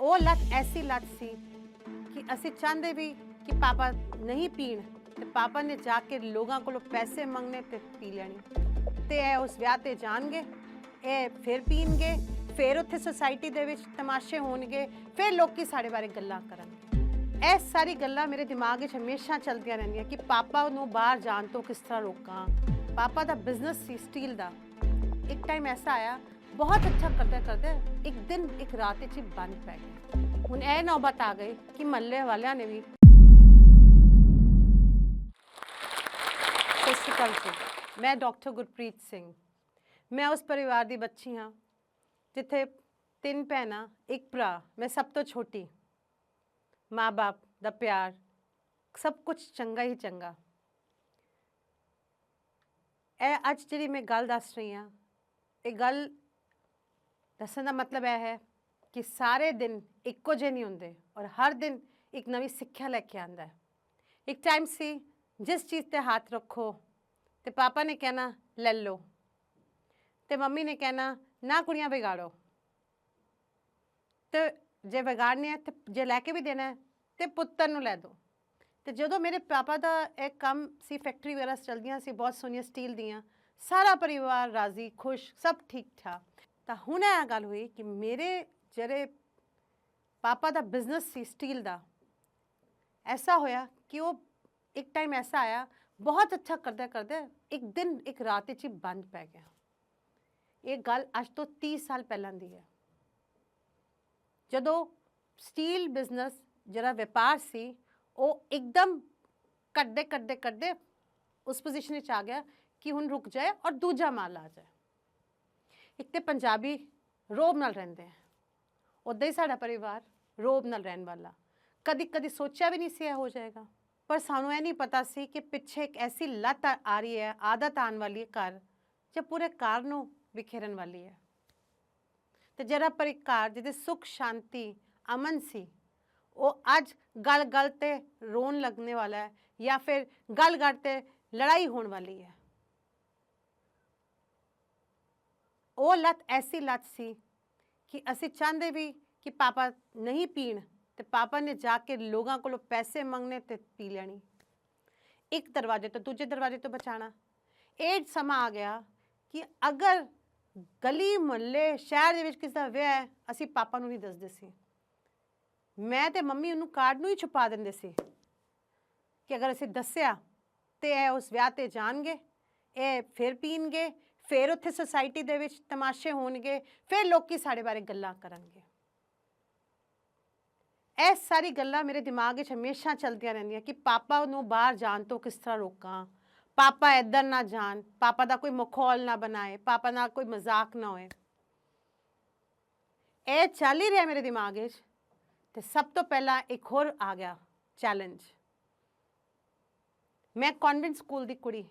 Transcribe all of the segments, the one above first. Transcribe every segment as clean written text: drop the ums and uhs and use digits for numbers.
ਉਹ ਲੱਤ ਐਸੀ ਲੱਤ ਸੀ ਕਿ ਅਸੀਂ ਚਾਹੁੰਦੇ ਵੀ ਕਿ ਪਾਪਾ ਨਹੀਂ ਪੀਣ ਤੇ ਪਾਪਾ ਨੇ ਜਾ ਕੇ ਲੋਕਾਂ ਕੋਲੋਂ ਪੈਸੇ ਮੰਗਣੇ ਤੇ ਪੀ ਲੈਣੀ ਤੇ ਇਹ ਉਸ ਵਿਆਹ ਤੇ ਜਾਣਗੇ, ਇਹ ਫਿਰ ਪੀਣਗੇ, ਫਿਰ ਉੱਥੇ ਸੁਸਾਇਟੀ ਦੇ ਵਿੱਚ ਤਮਾਸ਼ੇ ਹੋਣਗੇ, ਫਿਰ ਲੋਕੀ ਸਾਡੇ ਬਾਰੇ ਗੱਲਾਂ ਕਰਨਗੇ। ਇਹ ਸਾਰੀ ਗੱਲਾਂ ਮੇਰੇ ਦਿਮਾਗ ਵਿੱਚ ਹਮੇਸ਼ਾ ਚੱਲਦੀਆਂ ਰਹਿੰਦੀਆਂ ਕਿ ਪਾਪਾ ਨੂੰ ਬਾਹਰ ਜਾਣ ਤੋਂ ਕਿਸ ਤਰ੍ਹਾਂ ਰੋਕਾਂ। ਪਾਪਾ ਦਾ ਬਿਜ਼ਨਸ ਸੀ ਸਟੀਲ ਦਾ। ਇੱਕ ਟਾਈਮ ਐਸਾ ਆਇਆ, ਬਹੁਤ ਅੱਛਾ ਕਰਦੇ ਕਰਦੇ ਇੱਕ ਦਿਨ ਇੱਕ ਰਾਤ ਵਿੱਚ ਹੀ ਬੰਦ ਪੈ ਗਿਆ। ਹੁਣ ਇਹ ਨੌਬਤ ਆ ਗਈ ਕਿ ਮਹੱਲੇ ਵਾਲਿਆਂ ਨੇ ਵੀ ਸਤਿ ਸ਼੍ਰੀ ਅਕਾਲ ਜੀ, ਮੈਂ ਡਾਕਟਰ ਗੁਰਪ੍ਰੀਤ ਸਿੰਘ। ਮੈਂ ਉਸ ਪਰਿਵਾਰ ਦੀ ਬੱਚੀ ਹਾਂ ਜਿੱਥੇ 3 ਭੈਣਾਂ 1 ਭਰਾ, ਮੈਂ ਸਭ ਤੋਂ ਛੋਟੀ। ਮਾਂ ਬਾਪ ਦਾ ਪਿਆਰ, ਸਭ ਕੁਝ ਚੰਗਾ ਹੀ ਚੰਗਾ। ਇਹ ਅੱਜ ਜਿਹੜੀ ਮੈਂ ਗੱਲ ਦੱਸ ਰਹੀ ਹਾਂ, ਇਹ ਗੱਲ ਦੱਸਣ ਦਾ ਮਤਲਬ ਇਹ ਹੈ ਕਿ ਸਾਰੇ ਦਿਨ ਇੱਕੋ ਜਿਹੇ ਨਹੀਂ ਹੁੰਦੇ ਔਰ ਹਰ ਦਿਨ ਇੱਕ ਨਵੀਂ ਸਿੱਖਿਆ ਲੈ ਕੇ ਆਉਂਦਾ ਹੈ। ਇੱਕ ਟਾਈਮ ਸੀ ਜਿਸ ਚੀਜ਼ ਤੇ ਹੱਥ ਰੱਖੋ ਤੇ ਪਾਪਾ ਨੇ ਕਹਿਣਾ ਲੈ ਲਓ ਤੇ ਮੰਮੀ ਨੇ ਕਹਿਣਾ ਨਾ ਕੁੜੀਆਂ ਵਿਗਾੜੋ, ਤੇ ਜੇ ਵਿਗਾੜਨੀ ਹੈ ਤੇ ਜੇ ਲੈ ਕੇ ਵੀ ਦੇਣਾ ਹੈ ਤੇ ਪੁੱਤਰ ਨੂੰ ਲੈ ਦਿਓ। ਤੇ ਜਦੋਂ ਮੇਰੇ ਪਾਪਾ ਦਾ ਇਹ ਕੰਮ ਸੀ, ਫੈਕਟਰੀ ਵਗੈਰਾ ਚੱਲਦੀਆਂ ਸੀ ਬਹੁਤ ਸੋਹਣੀਆਂ ਸਟੀਲ ਦੀਆਂ, ਸਾਰਾ ਪਰਿਵਾਰ ਰਾਜ਼ੀ ਖੁਸ਼, ਸਭ ਠੀਕ ਠਾਕ। ਤਾਂ ਹੁਣ ਇਹ ਗੱਲ ਹੋਈ ਕਿ ਮੇਰੇ ਜਿਹੜੇ ਪਾਪਾ ਦਾ ਬਿਜ਼ਨਸ ਸੀ ਸਟੀਲ ਦਾ, ਐਸਾ ਹੋਇਆ ਕਿ ਉਹ ਇੱਕ ਟਾਈਮ ਐਸਾ ਆਇਆ, ਬਹੁਤ ਅੱਛਾ ਕਰਦੇ ਕਰਦੇ ਇੱਕ ਦਿਨ ਇੱਕ ਰਾਤ ਵਿੱਚ ਹੀ ਬੰਦ ਪੈ ਗਿਆ। ਇਹ ਗੱਲ ਅੱਜ ਤੋਂ 30 ਸਾਲ ਪਹਿਲਾਂ ਦੀ ਹੈ, ਜਦੋਂ ਸਟੀਲ ਬਿਜ਼ਨਸ ਜਿਹੜਾ ਵਪਾਰ ਸੀ ਉਹ ਇੱਕਦਮ ਕੱਢਦੇ ਉਸ ਪੋਜੀਸ਼ਨ ਵਿੱਚ ਆ ਗਿਆ ਕਿ ਹੁਣ ਰੁਕ ਜਾਏ ਔਰ ਦੂਜਾ ਮਾਲ ਆ ਜਾਏ। ਇੱਕ ਤੇ ਪੰਜਾਬੀ ਰੋਬ ਨਾਲ ਰਹਿੰਦੇ ਹੈ, ਉੱਦਾਂ ਹੀ ਸਾਡਾ ਪਰਿਵਾਰ ਰੋਬ ਨਾਲ ਰਹਿਣ ਵਾਲਾ। ਕਦੀ ਸੋਚਿਆ ਵੀ ਨਹੀਂ ਸੀ ਇਹ ਹੋ ਜਾਏਗਾ, ਪਰ ਸਾਨੂੰ ਇਹ ਨਹੀਂ ਪਤਾ ਸੀ ਕਿ ਪਿੱਛੇ ਇੱਕ ਐਸੀ ਲੱਤ ਆ ਰਹੀ ਹੈ, ਆਦਤ ਆਉਣ ਵਾਲੀ ਹੈ ਘਰ, ਜੋ ਪੂਰੇ ਘਰ ਨੂੰ ਵਿਖੇਰਨ ਵਾਲੀ ਹੈ। ਤੇ ਜਿਹੜਾ ਪਰਿਵਾਰ ਜਿਹਦੇ ਸੁੱਖ ਸ਼ਾਂਤੀ ਅਮਨ ਸੀ, ਉਹ ਅੱਜ ਗੱਲ ਤੇ ਰੋਣ ਲੱਗਣੇ ਵਾਲਾ ਹੈ ਜਾਂ ਫਿਰ ਗੱਲ ਤੇ ਲੜਾਈ ਹੋਣ ਵਾਲੀ ਹੈ। ਉਹ ਲੱਤ ਐਸੀ ਲੱਤ ਸੀ ਕਿ ਅਸੀਂ ਚਾਹੁੰਦੇ ਵੀ ਕਿ ਪਾਪਾ ਨਹੀਂ ਪੀਣ ਤੇ ਪਾਪਾ ਨੇ ਜਾ ਕੇ ਲੋਕਾਂ ਕੋਲੋਂ ਪੈਸੇ ਮੰਗਣੇ ਤੇ ਪੀ ਲੈਣੀ, ਇੱਕ ਦਰਵਾਜ਼ੇ ਤੋਂ ਦੂਜੇ ਦਰਵਾਜ਼ੇ ਤੋਂ ਬਚਾਉਣਾ। ਇਹ ਸਮਾਂ ਆ ਗਿਆ ਕਿ ਅਗਰ ਗਲੀ ਮੁਹੱਲੇ ਸ਼ਹਿਰ ਦੇ ਵਿੱਚ ਕਿਸੇ ਦਾ ਵਿਆਹ ਹੈ, ਅਸੀਂ ਪਾਪਾ ਨੂੰ ਨਹੀਂ ਦੱਸਦੇ ਸੀ। ਮੈਂ ਤੇ ਮੰਮੀ ਉਹਨੂੰ ਕਾਰਡ ਨੂੰ ਹੀ ਛੁਪਾ ਦਿੰਦੇ ਸੀ ਕਿ ਅਗਰ ਅਸੀਂ ਦੱਸਿਆ ਤੇ ਇਹ ਉਸ ਵਿਆਹ ਤੇ ਜਾਣਗੇ, ਇਹ ਫਿਰ ਪੀਣਗੇ, ਫਿਰ ਉੱਥੇ ਸੁਸਾਇਟੀ ਦੇ ਵਿੱਚ ਤਮਾਸ਼ੇ ਹੋਣਗੇ, ਫਿਰ ਲੋਕੀ ਸਾਡੇ ਬਾਰੇ ਗੱਲਾਂ ਕਰਨਗੇ। ਇਹ ਸਾਰੀ ਗੱਲਾਂ ਮੇਰੇ ਦਿਮਾਗ ਵਿੱਚ ਹਮੇਸ਼ਾ ਚੱਲਦੀਆਂ ਰਹਿੰਦੀਆਂ ਕਿ ਪਾਪਾ ਨੂੰ ਬਾਹਰ ਜਾਣ ਤੋਂ ਕਿਸ ਤਰ੍ਹਾਂ ਰੋਕਾਂ, ਪਾਪਾ ਇੱਧਰ ਨਾ ਜਾਣ, ਪਾਪਾ ਦਾ ਕੋਈ ਮਖੌਲ ਨਾ ਬਣਾਏ, ਪਾਪਾ ਨਾਲ ਕੋਈ ਮਜ਼ਾਕ ਨਾ ਹੋਏ। ਇਹ ਚੱਲ ਹੀ ਰਿਹਾ ਮੇਰੇ ਦਿਮਾਗ ਵਿੱਚ। ਤੇ ਸਭ ਤੋਂ ਪਹਿਲਾਂ ਇੱਕ ਹੋਰ ਆ ਗਿਆ ਚੈਲੰਜ। ਮੈਂ ਕਨਵੈਂਟ ਸਕੂਲ ਦੀ ਕੁੜੀ,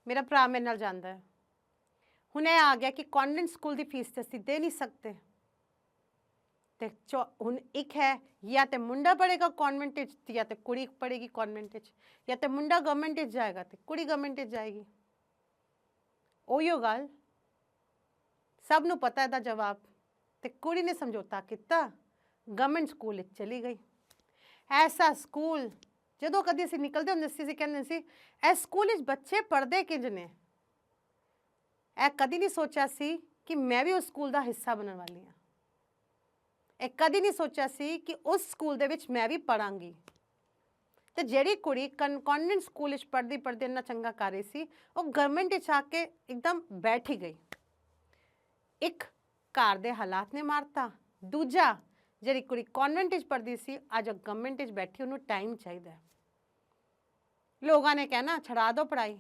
ਮੇਰਾ ਭਰਾ ਮੇਰੇ ਨਾਲ ਜਾਂਦਾ ਹੈ। ਹੁਣ ਇਹ ਆ ਗਿਆ ਕਿ ਕਨਵੈਂਟ ਸਕੂਲ ਦੀ ਫੀਸ ਤੇ ਅਸੀਂ ਦੇ ਨਹੀਂ ਸਕਦੇ, ਤੇ ਹੁਣ ਇੱਕ ਹੈ ਜਾਂ ਤੇ ਮੁੰਡਾ ਪੜ੍ਹੇਗਾ ਕਨਵੈਂਟ ਵਿੱਚ ਜਾਂ ਤੇ ਕੁੜੀ ਪੜ੍ਹੇਗੀ ਕਨਵੈਂਟ ਵਿੱਚ, ਜਾਂ ਤੇ ਮੁੰਡਾ ਗਵਰਨਮੈਂਟ ਵਿੱਚ ਜਾਏਗਾ ਤੇ ਕੁੜੀ ਗਵਰਨਮੈਂਟ ਵਿੱਚ ਜਾਏਗੀ। ਉਹੀਓ ਗੱਲ ਸਭ ਨੂੰ ਪਤਾ ਇਹਦਾ ਜਵਾਬ, ਤੇ ਕੁੜੀ ਨੇ ਸਮਝੌਤਾ ਕੀਤਾ, ਗਵਰਨਮੈਂਟ ਸਕੂਲ ਵਿੱਚ ਚਲੀ ਗਈ। ਐਸਾ ਸਕੂਲ ਜਦੋਂ ਕਦੀ ਅਸੀਂ ਨਿਕਲਦੇ ਹੁੰਦੇ ਸੀ, ਅਸੀਂ ਕਹਿੰਦੇ ਸੀ ਇਹ ਸਕੂਲ ਵਿੱਚ ਬੱਚੇ ਪੜ੍ਹਦੇ ਕਿੰਝ ਨੇ। ਇਹ ਕਦੀ ਨਹੀਂ ਸੋਚਿਆ ਸੀ ਕਿ ਮੈਂ ਵੀ ਉਸ ਸਕੂਲ ਦਾ ਹਿੱਸਾ ਬਣਨ ਵਾਲੀ ਹਾਂ। ਇਹ ਕਦੀ ਨਹੀਂ ਸੋਚਿਆ ਸੀ ਕਿ ਉਸ ਸਕੂਲ ਦੇ ਵਿੱਚ ਮੈਂ ਵੀ ਪੜ੍ਹਾਂਗੀ। ਤੇ ਜਿਹੜੀ ਕੁੜੀ ਕਨਵੈਂਟ ਸਕੂਲ ਵਿੱਚ ਪੜ੍ਹਦੇ ਇੰਨਾ ਚੰਗਾ ਕਰ ਰਹੀ ਸੀ, ਉਹ ਗਵਰਨਮੈਂਟ ਵਿੱਚ ਆ ਕੇ ਇੱਕਦਮ ਬੈਠ ਹੀ ਗਈ। ਇੱਕ ਘਰ ਦੇ ਹਾਲਾਤ ਨੇ ਮਾਰਤਾ, ਦੂਜਾ ਜਿਹੜੀ ਕੁੜੀ ਕਨਵੈਂਟ ਵਿੱਚ ਪੜ੍ਹਦੀ ਸੀ ਅੱਜ ਉਹ ਗਵਰਨਮੈਂਟ ਵਿੱਚ ਬੈਠੀ, ਉਹਨੂੰ ਟਾਈਮ ਚਾਹੀਦਾ। ਲੋਕਾਂ ਨੇ ਕਹਿਣਾ ਛੜਾ ਦਿਓ ਪੜ੍ਹਾਈ,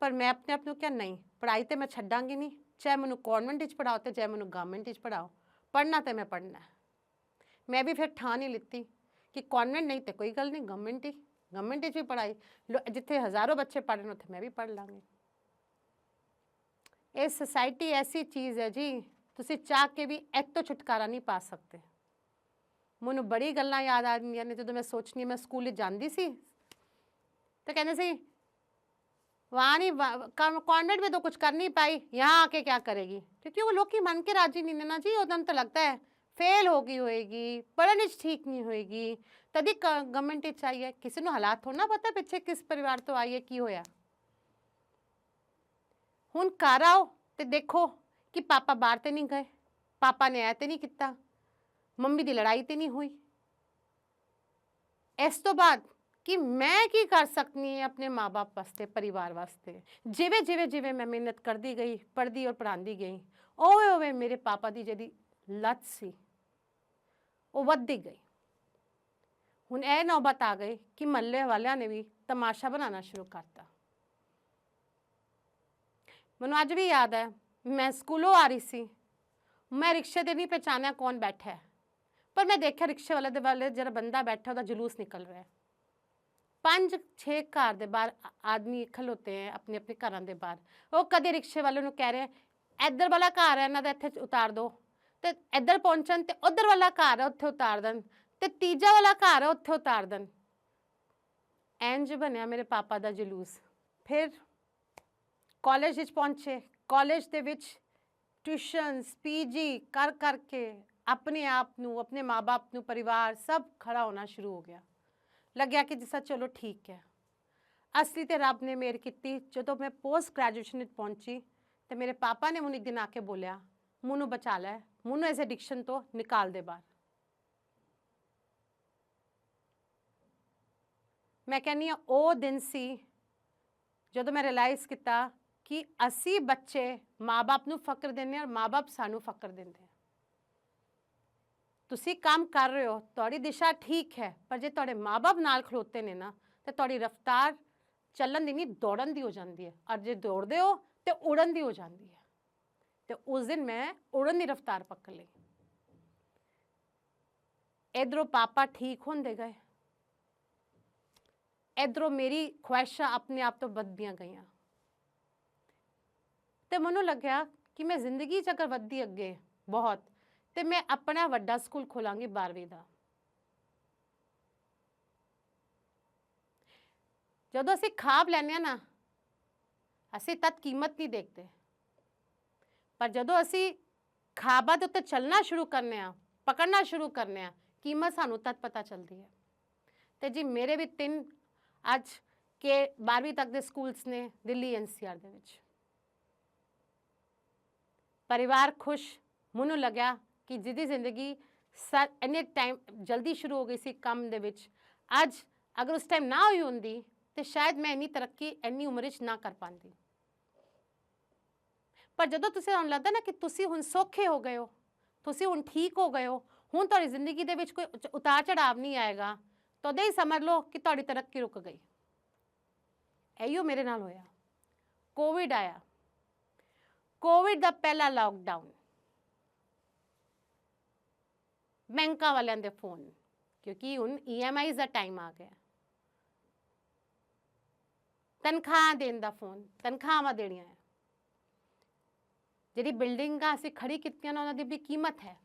ਪਰ ਮੈਂ ਆਪਣੇ ਆਪ ਨੂੰ ਕਿਹਾ ਨਹੀਂ, ਪੜ੍ਹਾਈ ਤੇ ਮੈਂ ਛੱਡਾਂਗੀ ਨਹੀਂ, ਚਾਹੇ ਮੈਨੂੰ ਕਨਵੈਂਟ ਵਿੱਚ ਪੜ੍ਹਾਓ ਤੇ ਚਾਹੇ ਮੈਨੂੰ ਗਵਰਨਮੈਂਟ ਵਿੱਚ ਪੜ੍ਹਾਓ, ਪੜ੍ਹਨਾ ਤੇ ਮੈਂ ਪੜ੍ਹਨਾ। ਮੈਂ ਵੀ ਫਿਰ ਠਾਣ ਹੀ ਲਿੱਤੀ ਕਿ ਕਨਵੈਂਟ ਨਹੀਂ ਤੇ ਕੋਈ ਗੱਲ ਨਹੀਂ, ਗਵਰਨਮੈਂਟ ਵਿੱਚ ਵੀ ਪੜ੍ਹਾਈ, ਜਿੱਥੇ ਹਜ਼ਾਰੋਂ ਬੱਚੇ ਪੜ੍ਹ ਰਹੇ ਉੱਥੇ ਮੈਂ ਵੀ ਪੜ੍ਹ ਲਾਂਗੀ। ਇਹ ਸੁਸਾਇਟੀ ਐਸੀ ਚੀਜ਼ ਹੈ ਜੀ, ਤੁਸੀਂ ਚਾਹ ਕੇ ਵੀ ਇੱਥੋਂ ਛੁਟਕਾਰਾ ਨਹੀਂ ਪਾ ਸਕਦੇ। ਮੈਨੂੰ ਬੜੀ ਗੱਲਾਂ ਯਾਦ ਆ ਜਾਂਦੀਆਂ ਨੇ ਜਦੋਂ ਮੈਂ ਸੋਚਣੀ ਮੈਂ ਸਕੂਲ ਵਿੱਚ ਜਾਂਦੀ ਸੀ ਤੇ ਕਹਿੰਦੇ ਸੀ वहाँ नहीं, कॉन्वेंट में तो कुछ कर नहीं पाई, यहाँ आके क्या करेगी? क्योंकि वो लोग की मन के राजी नहीं ना जी। उदम तो लगता है फेल हो गई होएगी, पढ़ने ठीक नहीं होएगी, तभी गवर्नमेंट चाहिए। किसी ਨੂੰ ਹਾਲਾਤ ਥੋੜਾ ਨਾ ਪਤਾ ਪਿੱਛੇ ਕਿਸ ਪਰਿਵਾਰ ਤੋਂ ਆਈ ਹੈ, ਕੀ ਹੋਇਆ। ਹੁਣ ਘਰ ਆਓ ਤੇ ਦੇਖੋ ਕਿ ਪਾਪਾ ਬਾਹਰ ਤੇ ਨਹੀਂ ਗਏ, ਪਾਪਾ ਨੇ ਐ ਤੇ ਨਹੀਂ ਕੀਤਾ, ਮੰਮੀ ਦੀ ਲੜਾਈ ਤੇ ਨਹੀਂ ਹੋਈ। ਇਸ ਤੋਂ ਬਾਅਦ ਕਿ ਮੈਂ ਕੀ ਕਰ ਸਕਦੀ ਹਾਂ ਆਪਣੇ ਮਾਂ-ਬਾਪ ਵਾਸਤੇ, ਪਰਿਵਾਰ ਵਾਸਤੇ। ਜਿਵੇਂ ਜਿਵੇਂ ਜਿਵੇਂ ਮੈਂ ਮਿਹਨਤ ਕਰਦੀ ਗਈ, ਪੜ੍ਹਦੀ ਔਰ ਪੜ੍ਹਾਉਂਦੀ ਗਈ, ਉਵੇਂ ਉਵੇਂ ਮੇਰੇ ਪਾਪਾ ਦੀ ਜਿਹੜੀ ਲੱਤ ਸੀ ਉਹ ਵੱਧਦੀ ਗਈ। ਹੁਣ ਇਹ ਨੌਬਤ ਆ ਗਈ ਕਿ ਮਹੱਲੇ ਵਾਲਿਆਂ ਨੇ ਵੀ ਤਮਾਸ਼ਾ ਬਣਾਉਣਾ ਸ਼ੁਰੂ ਕਰਤਾ। ਮੈਨੂੰ ਅੱਜ ਵੀ ਯਾਦ ਹੈ, ਮੈਂ ਸਕੂਲੋਂ ਆ ਰਹੀ ਸੀ, ਮੈਂ ਰਿਕਸ਼ੇ ਤੇ ਨਹੀਂ ਪਹਿਚਾਨਿਆ ਕੌਣ ਬੈਠਾ ਹੈ, ਪਰ ਮੈਂ ਦੇਖਿਆ ਰਿਕਸ਼ੇ ਵਾਲੇ ਦੇ ਵਾਲੇ ਜਿਹੜਾ ਬੰਦਾ ਬੈਠਾ ਉਹਦਾ ਜਲੂਸ ਨਿਕਲ ਰਿਹਾ ਹੈ। 5-6 ਘਰ ਦੇ ਬਾਹਰ ਆਦਮੀ ਖਲੋਤੇ ਹੈ, ਆਪਣੇ ਆਪਣੇ ਘਰਾਂ ਦੇ ਬਾਹਰ। ਉਹ ਕਦੇ ਰਿਕਸ਼ੇ ਵਾਲੇ ਨੂੰ ਕਹਿ ਰਹੇ ਇੱਧਰ ਵਾਲਾ ਘਰ ਹੈ ਇਹਨਾਂ ਦਾ, ਇੱਥੇ ਉਤਾਰ ਦਿਓ, ਤੇ ਇੱਧਰ ਪਹੁੰਚਣ ਤੇ ਉੱਧਰ ਵਾਲਾ ਘਰ ਹੈ ਉੱਥੇ ਉਤਾਰ ਦੇਣ, ਤੇ ਤੀਜਾ ਵਾਲਾ ਘਰ ਹੈ ਉੱਥੇ ਉਤਾਰ ਦੇਣ। ਇੰਜ ਬਣਿਆ ਮੇਰੇ ਪਾਪਾ ਦਾ ਜਲੂਸ। ਫਿਰ ਕਾਲਜ ਵਿੱਚ ਪਹੁੰਚੇ, ਕਾਲਜ ਦੇ ਵਿੱਚ ਟਿਊਸ਼ਨਸ, ਪੀਜੀ ਕਰ ਕਰਕੇ ਆਪਣੇ ਆਪ ਨੂੰ, ਆਪਣੇ ਮਾਂ-ਬਾਪ ਨੂੰ, ਪਰਿਵਾਰ ਸਭ ਖੜਾ ਹੋਣਾ ਸ਼ੁਰੂ ਹੋ ਗਿਆ। ਲੱਗਿਆ ਕਿ ਜਿਸ ਤਰ੍ਹਾਂ ਚਲੋ ਠੀਕ ਹੈ। ਅਸਲੀ ਤੇ ਰੱਬ ਨੇ ਮਿਹਰ ਕੀਤੀ। ਜਦੋਂ ਮੈਂ ਪੋਸਟ ਗ੍ਰੈਜੂਏਸ਼ਨ ਵਿੱਚ ਪਹੁੰਚੀ ਤੇ ਮੇਰੇ ਪਾਪਾ ਨੇ ਮੈਨੂੰ ਇੱਕ ਦਿਨ ਆ ਕੇ ਬੋਲਿਆ, ਮੈਨੂੰ ਬਚਾ ਲੈ, ਮੈਨੂੰ ਇਸ ਐਡਿਕਸ਼ਨ ਤੋਂ ਨਿਕਾਲ ਦੇ ਬਾਹਰ। ਮੈਂ ਕਹਿੰਦੀ ਹਾਂ ਉਹ ਦਿਨ ਸੀ ਜਦੋਂ ਮੈਂ ਰਿਅਲਾਈਜ਼ ਕੀਤਾ ਕਿ ਅਸੀਂ ਬੱਚੇ ਮਾਂ-ਬਾਪ ਨੂੰ ਫਕਰ ਦਿੰਦੇ ਹਾਂ ਔਰ ਮਾਂ-ਬਾਪ ਸਾਨੂੰ ਫਕਰ ਦਿੰਦੇ ਆ। ਤੁਸੀਂ ਕੰਮ ਕਰ ਰਹੇ ਹੋ, ਤੁਹਾਡੀ ਦਿਸ਼ਾ ਠੀਕ ਹੈ, ਪਰ ਜੇ ਤੁਹਾਡੇ ਮਾਂ-ਬਾਪ ਨਾਲ ਖਲੋਤੇ ਨੇ ਨਾ ਤੇ ਤੁਹਾਡੀ ਰਫ਼ਤਾਰ ਚੱਲਣ ਦੀ ਨਹੀਂ, ਦੌੜਨ ਦੀ ਹੋ ਜਾਂਦੀ ਹੈ। ਔਰ ਜੇ ਦੌੜਦੇ ਹੋ ਤੇ ਉੜਨ ਦੀ ਹੋ ਜਾਂਦੀ ਹੈ। ਤੇ ਉਸ ਦਿਨ ਮੈਂ ਉੜਨ ਦੀ ਰਫ਼ਤਾਰ ਪਕੜ ਲਈ। ਇੱਧਰੋਂ ਪਾਪਾ ਠੀਕ ਹੁੰਦੇ ਗਏ, ਇੱਧਰੋਂ ਮੇਰੀ ਖੁਆਇਸ਼ਾਂ ਆਪਣੇ ਆਪ ਤੋਂ ਵੱਧਦੀਆਂ ਗਈਆਂ। ਤੇ ਮੈਨੂੰ ਲੱਗਿਆ ਕਿ ਮੈਂ ਜ਼ਿੰਦਗੀ 'ਚ ਅਗਰ ਵੱਧਦੀ ਅੱਗੇ ਬਹੁਤ, ਤੇ ਮੈਂ ਆਪਣਾ ਵੱਡਾ ਸਕੂਲ ਖੋਲਾਂਗੀ 12ਵੀਂ ਦਾ। ਜਦੋਂ ਅਸੀਂ ਖਾਬ ਲੈਂਦੇ ਹਾਂ ਨਾ, ਅਸੀਂ ਤਦ ਕੀਮਤ ਨਹੀਂ ਦੇਖਦੇ, ਪਰ ਜਦੋਂ ਅਸੀਂ ਖਾਬਾਂ ਦੇ ਉੱਤੇ ਚੱਲਣਾ ਸ਼ੁਰੂ ਕਰਨੇ ਆ, ਪਕੜਨਾ ਸ਼ੁਰੂ ਕਰਨੇ ਆ, ਕੀਮਤ ਸਾਨੂੰ ਤਦ ਪਤਾ ਚੱਲਦੀ ਹੈ। ਤੇ ਜੀ ਮੇਰੇ ਵੀ 3 ਅੱਜ ਕੇ 12ਵੀਂ ਤੱਕ ਦੇ ਸਕੂਲਸ ਨੇ ਦਿੱਲੀ NCR ਦੇ ਵਿੱਚ। ਪਰਿਵਾਰ ਖੁਸ਼। ਮੈਨੂੰ ਲੱਗਿਆ ਕਿ ਜਿਹਦੀ ਜ਼ਿੰਦਗੀ ਇੰਨੇ ਟਾਈਮ ਜਲਦੀ ਸ਼ੁਰੂ ਹੋ ਗਈ ਸੀ ਕੰਮ ਦੇ ਵਿੱਚ, ਅੱਜ ਅਗਰ ਉਸ ਟਾਈਮ ਨਾ ਹੋਈ ਹੁੰਦੀ ਤੇ ਸ਼ਾਇਦ ਮੈਂ ਇੰਨੀ ਤਰੱਕੀ ਇੰਨੀ ਉਮਰ ਵਿੱਚ ਨਾ ਕਰ ਪਾਉਂਦੀ। ਪਰ ਜਦੋਂ ਤੁਸੀਂ ਤੁਹਾਨੂੰ ਲੱਗਦਾ ਨਾ ਕਿ ਤੁਸੀਂ ਹੁਣ ਸੌਖੇ ਹੋ ਗਏ ਹੋ, ਤੁਸੀਂ ਹੁਣ ਠੀਕ ਹੋ ਗਏ ਹੋ, ਹੁਣ ਤੁਹਾਡੀ ਜ਼ਿੰਦਗੀ ਦੇ ਵਿੱਚ ਕੋਈ ਉਤਾਰ ਚੜਾਵ ਨਹੀਂ ਆਏਗਾ, ਤਾਂ ਉਦੋਂ ਹੀ ਸਮਝ ਲਓ ਕਿ ਤੁਹਾਡੀ ਤਰੱਕੀ ਰੁਕ ਗਈ। ਇਹੀਓ ਮੇਰੇ ਨਾਲ ਹੋਇਆ। ਕੋਵਿਡ ਆਇਆ, ਕੋਵਿਡ ਦਾ ਪਹਿਲਾ ਲਾਕਡਾਊਨ, ਬੈਂਕਾਂ ਵਾਲਿਆਂ ਦੇ ਫੋਨ, ਕਿਉਂਕਿ ਹੁਣ EMIs ਦਾ ਟਾਈਮ ਆ ਗਿਆ, ਤਨਖਾਹ ਦੇਣ ਦਾ ਫੋਨ, ਤਨਖਾਹਾਂ ਦੇਣੀਆਂ ਹੈ। ਜਿਹੜੀ ਬਿਲਡਿੰਗਾਂ ਅਸੀਂ ਖੜੀ ਕੀਤੀਆਂ ਨੇ ਉਹਨਾਂ ਦੀ ਵੀ ਕੀਮਤ ਹੈ।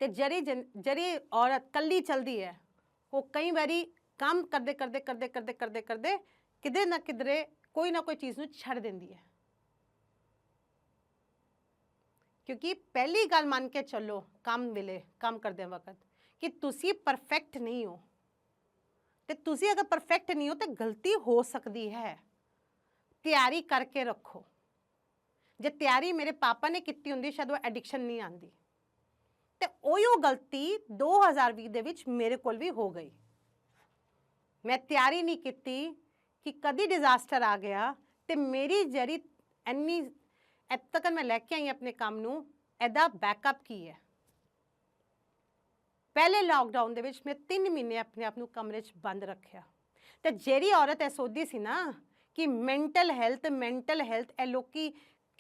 ਤੇ ਜਿਹੜੀ ਔਰਤ ਕੱਲੀ ਚਲਦੀ ਹੈ, ਉਹ ਕਈ ਵਾਰੀ ਕੰਮ ਕਰਦੇ ਕਰਦੇ ਕਰਦੇ ਕਰਦੇ ਕਰਦੇ ਕਰਦੇ ਕਿਧਰੇ ਨਾ ਕਿਧਰੇ ਕੋਈ ਨਾ ਕੋਈ ਚੀਜ਼ ਨੂੰ ਛੱਡ ਦਿੰਦੀ ਹੈ। ਕਿਉਂਕਿ ਪਹਿਲੀ ਗੱਲ ਮੰਨ ਕੇ ਚੱਲੋ ਕੰਮ ਵੇਲੇ, ਕੰਮ ਕਰਦੇ ਵਕਤ, ਕਿ ਤੁਸੀਂ ਪਰਫੈਕਟ ਨਹੀਂ ਹੋ। ਤੇ ਤੁਸੀਂ ਅਗਰ ਪਰਫੈਕਟ ਨਹੀਂ ਹੋ ਤਾਂ ਗਲਤੀ ਹੋ ਸਕਦੀ ਹੈ। ਤਿਆਰੀ ਕਰਕੇ ਰੱਖੋ। ਜੇ ਤਿਆਰੀ ਮੇਰੇ ਪਾਪਾ ਨੇ ਕੀਤੀ ਹੁੰਦੀ ਸ਼ਾਇਦ ਉਹ ਐਡਿਕਸ਼ਨ ਨਹੀਂ ਆਉਂਦੀ। ਤੇ ਉਹ ਗਲਤੀ 2020 ਦੇ ਵਿੱਚ ਮੇਰੇ ਕੋਲ ਵੀ ਹੋ ਗਈ। ਮੈਂ ਤਿਆਰੀ ਨਹੀਂ ਕੀਤੀ ਕਿ ਕਦੀ ਡਿਜ਼ਾਸਟਰ ਆ ਗਿਆ ਤੇ ਮੇਰੀ ਜਿਹੜੀ ਇੰਨੀ ਇੱਥੇ ਤੱਕ ਮੈਂ ਲੈ ਕੇ ਆਈ ਆਪਣੇ ਕੰਮ ਨੂੰ, ਇਹਦਾ ਬੈਕਅਪ ਕੀ ਹੈ। ਪਹਿਲੇ ਲਾਕਡਾਊਨ ਦੇ ਵਿੱਚ ਮੈਂ 3 ਮਹੀਨੇ ਆਪਣੇ ਆਪ ਨੂੰ ਕਮਰੇ 'ਚ ਬੰਦ ਰੱਖਿਆ। ਤੇ ਜਿਹੜੀ ਔਰਤ ਇਹ ਸੋਚਦੀ ਸੀ ਨਾ ਕਿ ਮੈਂਟਲ ਹੈਲਥ ਇਹ ਲੋਕੀ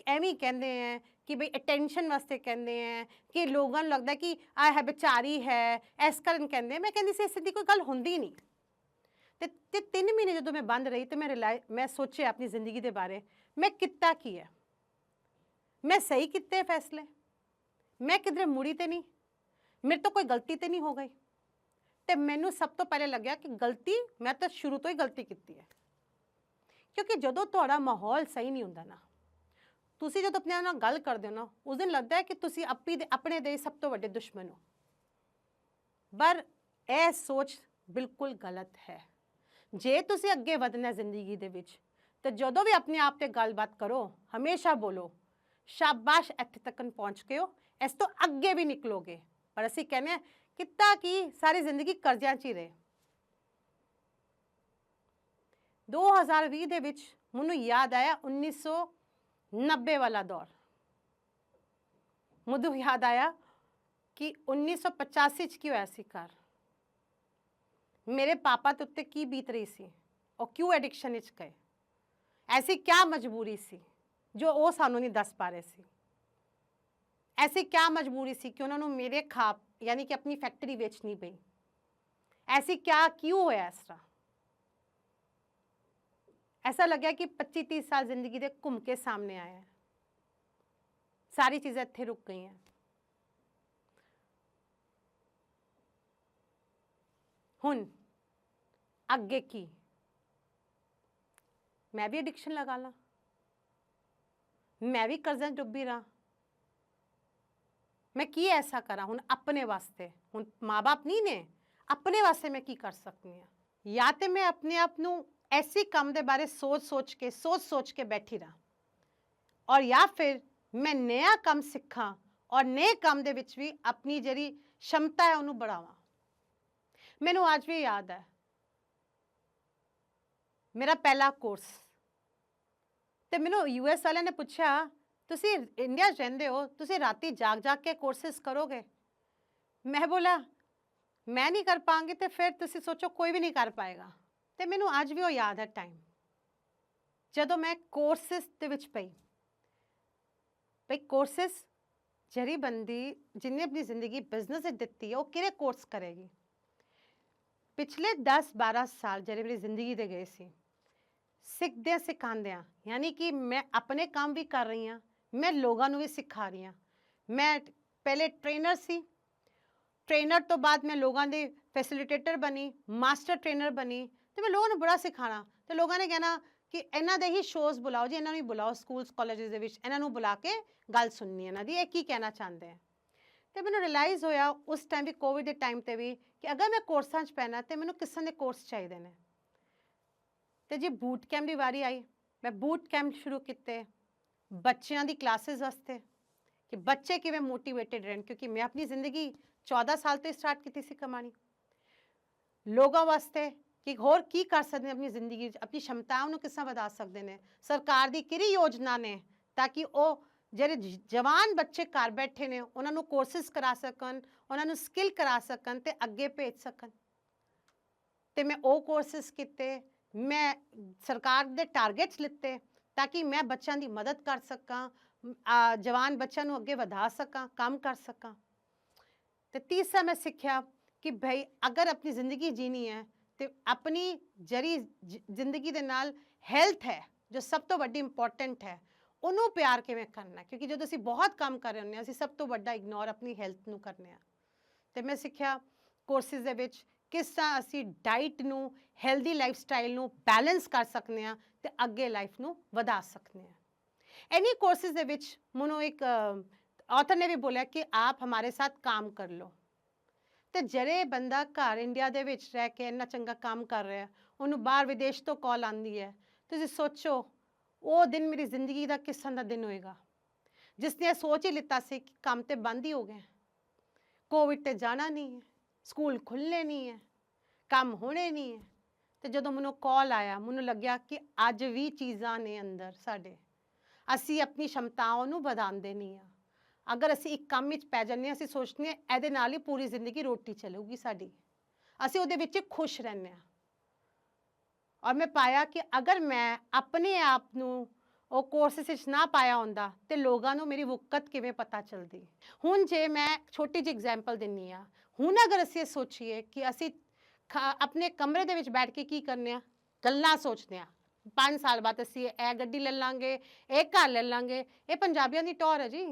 ਐਵੇਂ ਕਹਿੰਦੇ ਹੈ ਕਿ ਬਈ ਅਟੈਂਸ਼ਨ ਵਾਸਤੇ ਕਹਿੰਦੇ ਹੈ, ਕਿ ਲੋਕਾਂ ਨੂੰ ਲੱਗਦਾ ਕਿ ਆਹ ਹੈ ਵਿਚਾਰੀ ਹੈ, ਇਸ ਕਾਰਨ ਕਹਿੰਦੇ। ਮੈਂ ਕਹਿੰਦੀ ਸੀ ਇਸ ਦੀ ਕੋਈ ਗੱਲ ਹੁੰਦੀ ਨਹੀਂ। ਤੇ 3 ਮਹੀਨੇ ਜਦੋਂ ਮੈਂ ਬੰਦ ਰਹੀ ਤੇ ਮੈਂ ਸੋਚਿਆ ਆਪਣੀ ਜ਼ਿੰਦਗੀ ਦੇ ਬਾਰੇ, ਮੈਂ ਕੀਤਾ ਕੀ ਹੈ, ਮੈਂ ਸਹੀ ਕੀਤੇ ਫੈਸਲੇ, ਮੈਂ ਕਿਧਰੇ ਮੁੜੀ ਤੇ ਨਹੀਂ, ਮੇਰੇ ਤੋਂ ਕੋਈ ਗਲਤੀ ਤੇ ਨਹੀਂ ਹੋ ਗਈ। ਤੇ ਮੈਨੂੰ ਸਭ ਤੋਂ ਪਹਿਲੇ ਲੱਗਿਆ ਕਿ ਗਲਤੀ ਮੈਂ ਤਾਂ ਸ਼ੁਰੂ ਤੋਂ ਹੀ ਗਲਤੀ ਕੀਤੀ ਹੈ। ਕਿਉਂਕਿ ਜਦੋਂ ਤੁਹਾਡਾ ਮਾਹੌਲ ਸਹੀ ਨਹੀਂ ਹੁੰਦਾ ਨਾ, ਤੁਸੀਂ ਜਦੋਂ ਆਪਣੇ ਨਾਲ ਗੱਲ ਕਰਦੇ ਹੋ ਨਾ, ਉਸ ਦਿਨ ਲੱਗਦਾ ਹੈ ਕਿ ਤੁਸੀਂ ਆਪਣੇ ਦੇ ਸਭ ਤੋਂ ਵੱਡੇ ਦੁਸ਼ਮਣ ਹੋ। ਪਰ ਇਹ ਸੋਚ ਬਿਲਕੁਲ ਗਲਤ ਹੈ। ਜੇ ਤੁਸੀਂ ਅੱਗੇ ਵਧਣਾ ਜ਼ਿੰਦਗੀ ਦੇ ਵਿੱਚ, ਤੇ ਜਦੋਂ ਵੀ ਆਪਣੇ ਆਪ ਤੇ ਗੱਲਬਾਤ ਕਰੋ, ਹਮੇਸ਼ਾ ਬੋਲੋ ਸ਼ਾਬਾਸ਼, ਇੱਥੇ ਤੱਕ ਪਹੁੰਚ ਗਏ ਹੋ, ਇਸ ਤੋਂ ਅੱਗੇ ਵੀ ਨਿਕਲੋਗੇ। ਪਰ ਅਸੀਂ ਕਹਿੰਦੇ ਹਾਂ ਕਿੱਤਾ ਕੀ ਸਾਰੀ ਜ਼ਿੰਦਗੀ ਕਰਜ਼ਿਆਂ 'ਚ ਹੀ ਰਹੇ। 2020 ਦੇ ਵਿੱਚ ਮੈਨੂੰ ਯਾਦ ਆਇਆ 1990 ਵਾਲਾ ਦੌਰ। ਮੈਨੂੰ ਯਾਦ ਆਇਆ ਕਿ 1985 'ਚ ਕੀ ਹੋਇਆ ਸੀ ਘਰ, ਮੇਰੇ ਪਾਪਾ ਦੇ ਉੱਤੇ ਕੀ ਬੀਤ ਰਹੀ ਸੀ, ਉਹ ਕਿਉਂ ਐਡਿਕਸ਼ਨ ਵਿੱਚ ਗਏ, ਐਸੀ ਕਿਆ ਮਜਬੂਰੀ ਸੀ ਜੋ ਉਹ ਸਾਨੂੰ ਨਹੀਂ ਦੱਸ ਪਾ ਰਹੇ ਸੀ। ਐਸੀ ਕਿਆ ਮਜਬੂਰੀ ਸੀ ਕਿ ਉਹਨਾਂ ਨੂੰ ਮੇਰੇ ਖਾਪ ਯਾਨੀ ਕਿ ਆਪਣੀ ਫੈਕਟਰੀ ਵੇਚਣੀ ਪਈ। ਐਸੀ ਕਿਆ ਕਿਉਂ ਹੋਇਆ ਇਸ ਤਰ੍ਹਾਂ। ऐसा लगे कि 25-30 साल जिंदगी दे घूम के सामने आया है, सारी चीज़ें इत्थे रुक गई हैं। हुन अगे की मैं भी एडिक्शन लगा ला, मैं भी कर्जा डुबी रहा, मैं की ऐसा करा हुन अपने वास्ते। हुन माँ बाप नहीं ने, अपने वास्ते मैं की कर सकती हाँ। या तो मैं अपने आप नू ऐसी काम के बारे सोच के बैठी रहा, और या फिर मैं नया काम सीखा और नए काम दे विच भी अपनी जड़ी क्षमता है उन्होंने बढ़ावा। मैनू आज भी याद है मेरा पहला कोर्स, तो मैनू US वाले ने पूछा तुसी इंडिया रहंदे हो, तुसी राती जाग जाग के कोर्सेस करोगे? मैं बोला मैं नहीं कर पाऊंगी, तो फिर तुसी सोचो कोई भी नहीं कर पाएगा। तो मैनू अज भी वो याद है टाइम जदों मैं कोर्सेस दे विच पई। भाई कोर्सेस जरी बंदी जिन्हें अपनी जिंदगी बिजनेस दिती है वो किहड़े कोर्स करेगी। पिछले 10-12 साल जरे मेरी जिंदगी दे गए सी सिखदे सिखांदे, यानी कि मैं अपने काम भी कर रही हाँ, मैं लोगों को भी सिखा रही हाँ। मैं पहले ट्रेनर सी, ट्रेनर तो बाद मैं लोगों के फैसिलिटेटर बनी, मास्टर ट्रेनर बनी, तो मैं लोगों ने बड़ा सिखाना। तो लोगों ने कहना कि इन्हों के ही शोज़ बुलाओ जी, इन्हों ही बुलाओ स्कूल्स कॉलेजेस के विच, इन्हों बुला के गल सुननी इन्हों की, ये की कहना चाहते हैं। तो मैंने रियलाइज़ होया उस टाइम भी कोविड के टाइम पर भी कि अगर मैं कोर्सां च पैना तो मैंने किस के कोर्स चाहिए ने। तो जी बूट कैंप की वारी आई, मैं बूट कैंप शुरू किए बच्चों की क्लासिस वास्ते कि बच्चे किवें मोटिवेटेड रहन, क्योंकि मैं अपनी जिंदगी 14 साल तो स्टार्ट की सी कमानी। लोगों वास्ते कि होर की कर सकते अपनी जिंदगी अपनी क्षमताओं को किस वधा सकते हैं, सरकार की किहड़ी योजना ने ताकि वो ਜਿਹੜੇ जवान बच्चे घर बैठे ने उन्होंने कोर्सिस करा सकन, उन्होंने स्किल करा सकन ते अगे भेज सकन। तो मैं वो कोर्सिस किते, मैं सरकार दे टारगेट्स लिते ताकि मैं बच्चों की मदद कर सकां, जवान बच्चों अगे वधा सकां, काम कर सकां। तो तीसरा मैं सीखा कि भाई अगर अपनी जिंदगी जीनी है तो अपनी जरी जिंदगी दे नाल हैल्थ है जो सब तो वड्डी इंपॉर्टेंट है, उन्होंने प्यार किवें करना, क्योंकि जो असीं बहुत काम कर रहे होंगे असीं सब तो वड्डा इग्नोर अपनी हैल्थ नूं करने आ। तो मैं सीखा कोर्सिस दे विच किस तरह असीं डाइट नूं हैल्दी लाइफ स्टाइल नूं बैलेंस कर सकते हैं तो अगे लाइफ नूं वधा सकते हैं। इन्हीं कोर्सिस दे विच मैनूं एक ऑथर ने भी बोला कि आप हमारे साथ काम कर लो। तो जरे बंदा घर इंडिया दे विच रह के इन्ना चंगा काम कर रहा है, उन्होंने बाहर विदेश तो कॉल आती है, तो सोचो वो दिन मेरी जिंदगी का किस तरह का दिन होएगा जिसने सोच ही लिता सी कि काम तो बंद ही हो गए, कोविड ते जाना नहीं है, स्कूल खुलने नहीं है, काम होने नहीं है। तो जो मैनू कॉल आया मैनू लग्या कि अज भी चीज़ां ने अंदर साडे, असी अपनी क्षमताओं नूं वधांदे नहीं आ। अगर असी एक काम विच पै जाने असी सोचने इहदे नाल ही पूरी जिंदगी रोटी चलूगी साडी, असी उहदे विच खुश रहने। और मैं पाया कि अगर मैं अपने आप नूं वो कोर्सिस ना पाया होंदा तो लोगों नूं मेरी वुकत किवें पता चलदी। हुण जे मैं छोटी जी एग्जाम्पल दिन्नी आ, हुण अगर असी सोचीए कि असी अपने कमरे दे विच बैठ के की करने आ, गल्लां सोचने आ, 5 साल बाद असी ए गड्डी ले लांगे, एक घर ले लांगे, ये पंजाबियों की टौर है जी,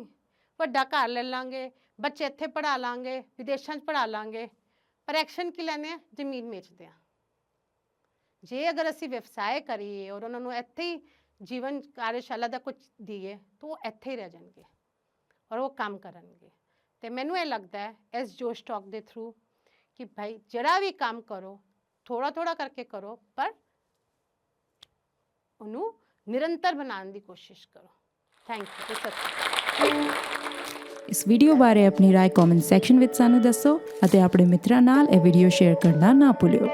वड्डा घर ले लांगे, बच्चे इत्थे पढ़ा लांगे, विदेशों पढ़ा लांगे, पर एक्शन की लैने जमीन बेचते हैं। ਜੇ ਅਗਰ ਅਸੀਂ ਵਿਵਸਾਏ ਕਰੀਏ ਔਰ ਉਹਨਾਂ ਨੂੰ ਇੱਥੇ ਹੀ ਜੀਵਨ ਕਾਰਜਸ਼ਾਲਾ ਦਾ ਕੁਝ ਦਈਏ ਤਾਂ ਉਹ ਇੱਥੇ ਹੀ ਰਹਿ ਜਾਣਗੇ ਔਰ ਉਹ ਕੰਮ ਕਰਨਗੇ। ਤੇ ਮੈਨੂੰ ਇਹ ਲੱਗਦਾ ਹੈ ਇਸ ਜੋਸ਼ ਟਾਕ ਦੇ ਥਰੂ ਕਿ ਭਾਈ ਜਿਹੜਾ ਵੀ ਕੰਮ ਕਰੋ ਥੋੜਾ ਥੋੜਾ ਕਰਕੇ ਕਰੋ, ਪਰ ਉਹਨੂੰ ਨਿਰੰਤਰ ਬਣਾਉਣ ਦੀ ਕੋਸ਼ਿਸ਼ ਕਰੋ। ਥੈਂਕ ਯੂ ਤੇ ਸਤਿ ਸ਼੍ਰੀ ਅਕਾਲ। ਇਸ ਵੀਡੀਓ ਬਾਰੇ ਆਪਣੀ ਰਾਏ ਕਮੈਂਟ ਸੈਕਸ਼ਨ ਵਿੱਚ ਸਾਨੂੰ ਦੱਸੋ ਅਤੇ ਆਪਣੇ ਮਿੱਤਰਾਂ ਨਾਲ ਇਹ ਵੀਡੀਓ ਸ਼ੇਅਰ ਕਰਨਾ ਨਾ ਭੁੱਲਿਓ।